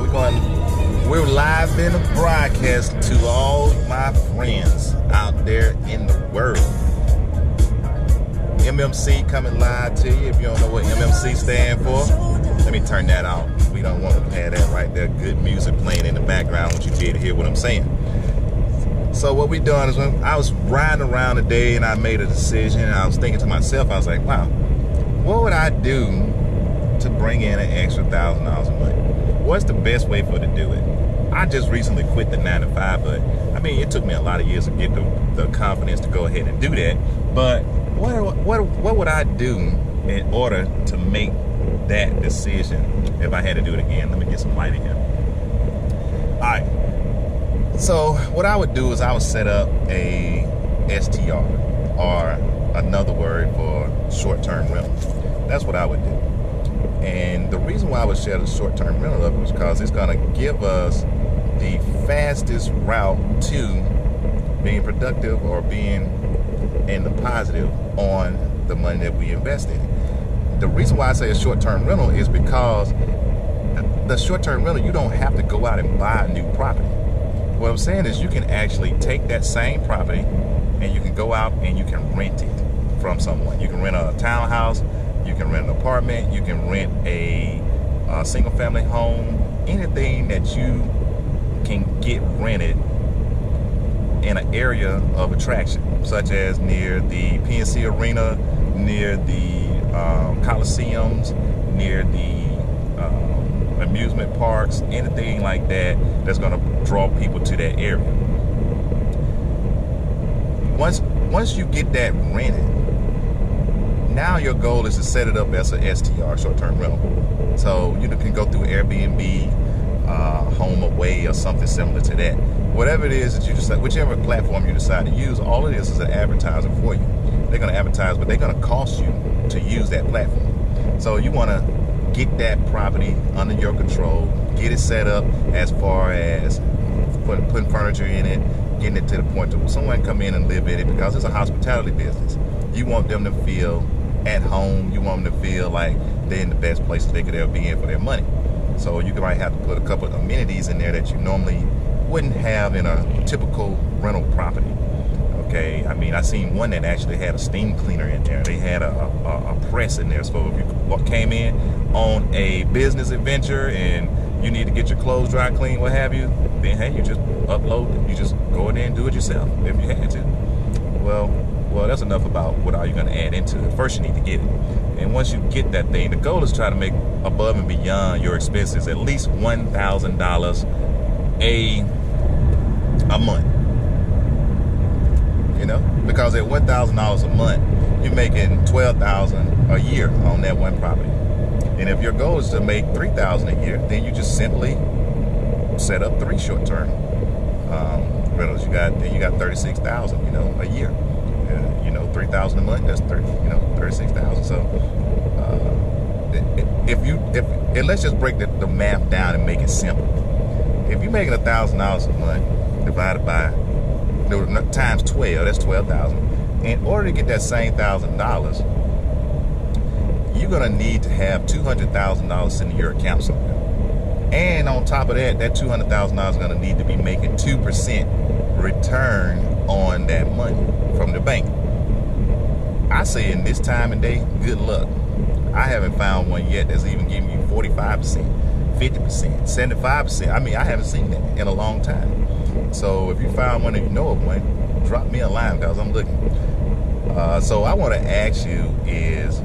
We're live in a broadcast to all my friends out there in the world. MMC coming live to you. If you don't know what MMC stand for, let me turn that off. We don't want to have that right there. Good music playing in the background. I want you to be able to hear what I'm saying. So what we doing is, when I was riding around today and I made a decision, and I was thinking to myself, I was like, wow, what would I do to bring in an extra $1,000 a month? What's the best way for to do it? I just recently quit the 9-to-5, but I mean, it took me a lot of years to get the confidence to go ahead and do that. But what would I do in order to make that decision if I had to do it again? Let me get some light in here. All right. So what I would do is I would set up a STR, or another word for short-term rental. That's what I would do. And the reason why I would share the short-term rental up is because it's going to give us the fastest route to being productive or being in the positive on the money that we invest in. The reason why I say a short-term rental is because the short-term rental, you don't have to go out and buy a new property. What I'm saying is you can actually take that same property and you can go out and you can rent it from someone. You can rent a townhouse, you can rent an apartment, you can rent a single family home, anything that you can get rented in an area of attraction, such as near the PNC Arena, near the Coliseums, near the amusement parks, anything like that that's going to draw people to that area. Once you get that rented, now your goal is to set it up as an STR, short-term rental. So you can go through Airbnb, Home Away, or something similar to that. Whatever it is that you decide, whichever platform you decide to use, all it is an advertiser for you. They're going to advertise, but they're going to cost you to use that platform. So you want to get that property under your control, get it set up as far as putting furniture in it, getting it to the point where someone come in and live in it, because it's a hospitality business. You want them to feel at home. You want them to feel like they're in the best places they could ever be in for their money. So you might have to put a couple of amenities in there that you normally wouldn't have in a typical rental property. Okay, I mean, I seen one that actually had a steam cleaner in there. They had a press in there, so if you came in on a business adventure and you need to get your clothes dry clean, what have you, then hey, you just upload it. You just go in there and do it yourself if you had to. Well, that's enough about what are you going to add into it. First, you need to get it. And once you get that thing, the goal is to try to make above and beyond your expenses at least $1,000 a month. You know, because at $1,000 a month, you're making $12,000 a year on that one property. And if your goal is to make $3,000 a year, then you just simply set up 3 short-term rentals. You got $36,000, you know, a year. $3,000 a month. That's $36,000. So if let's just break the math down and make it simple. If you're making $1,000 a month divided by times 12, that's 12,000. In order to get that same $1,000, you're gonna need to have $200,000 sitting in your account somewhere. And on top of that, that $200,000 is gonna need to be making 2% return on that money from the bank. I say in this time and day, good luck. I haven't found one yet that's even giving you 45%, 50%, 75%. I mean, I haven't seen that in a long time. So if you find one and you know of one, drop me a line because I'm looking. So I want to ask you is,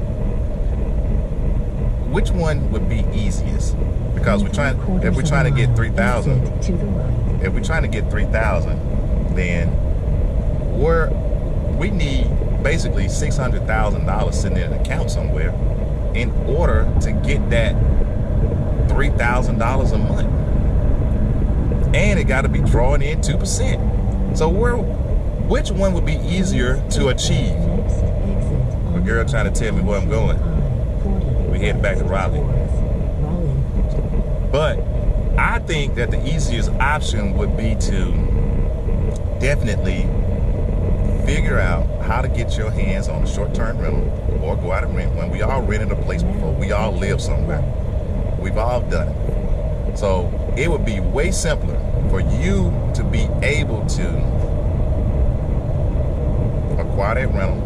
which one would be easiest? Because if we're trying to get 3,000, if we're trying to get 3,000, then we need basically $600,000 sitting in an account somewhere in order to get that $3,000 a month. And it got to be drawing in 2%. So which one would be easier to achieve? A girl trying to tell me where I'm going. We headed back to Raleigh. But I think that the easiest option would be to definitely figure out how to get your hands on a short-term rental or go out and rent one. We all rented a place before. We all live somewhere. We've all done it. So it would be way simpler for you to be able to acquire that rental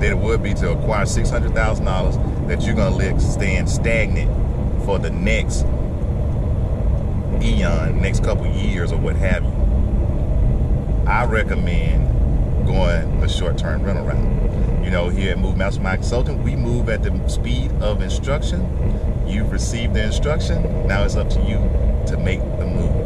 than it would be to acquire $600,000 that you're going to let stand stagnant for the next eon, next couple years or what have you. I recommend going the short-term rental route. You know, here at Move Mastermind Consulting, we move at the speed of instruction. You've received the instruction. Now it's up to you to make the move.